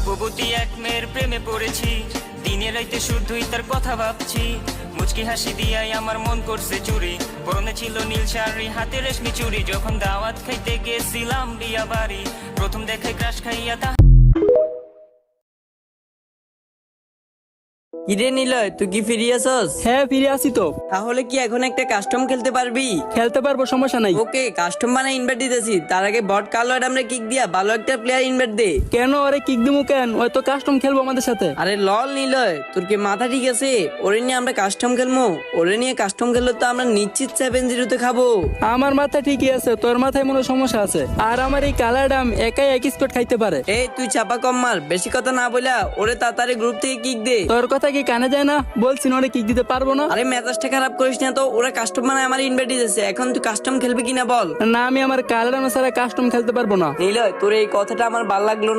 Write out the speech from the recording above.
রূপবতী এক মেয়ের প্রেমে পড়েছি, দিনে রাইতে শুধুই তার কথা ভাবছি। মুচকি হাসি দিয়াই আমার মন করছে চুরি, পরনে ছিল নীল শাড়ি, হাতে রেশমি চুড়ি। যখন দাওয়াত খাইতে গেছিলাম বিয়া বাড়ি, প্রথম দেখায় ক্রাশ খাইয়া তা। কিরে নিলয়, তুই কি ফিরে আসস? হ্যাঁ, ফিরে আসি তো। তাহলে কি এখন একটা কাস্টম খেলতে পারবি? খেলতে পারবো, সমস্যা নাই। ওকে, কাস্টম বানাই ইনভাইট দিতেছি। তার আগে বট কালো আমরা কিক দিয়া ভালো একটা প্লেয়ার ইনভাইট দে। কেন ওরে কিক দিমু কেন? ওই তো কাস্টম খেলবো আমাদের সাথে। আরে লল নিলয়, তোর কি মাথা ঠিক আছে? ওরে নিয়ে আমরা কাস্টম খেলবো? ওরে নিয়ে কাস্টম খেললে তো আমরা নিশ্চিত 7-0 খাবো। আমার মাথা ঠিকই আছে, তোর মাথায় মনে হয় সমস্যা আছে। আর আমার এই কালার ডাম একাই এক স্পট খাইতে পারে। এই তুই চাপা কম মার, বেশি কথা না বইলা ওরে তাড়াতাড়ি গ্রুপ থেকে কিক দে। তোর কথা কি কানে যায় না? বলছি না ওরে কিক দিতে পারবো না। আরে মেজাজটা খারাপ করিস না তো, ওরা কাস্টম বানায় আমার ইনভাইট দিতেছে, এখন তুই কাস্টম খেলবি কিনা বল। না, আমি আমার কালার ডাম ছাড়া কাস্টম খেলতে পারবো না। নিলয়, তোর এই কথাটা আমার ভাল লাগলো না।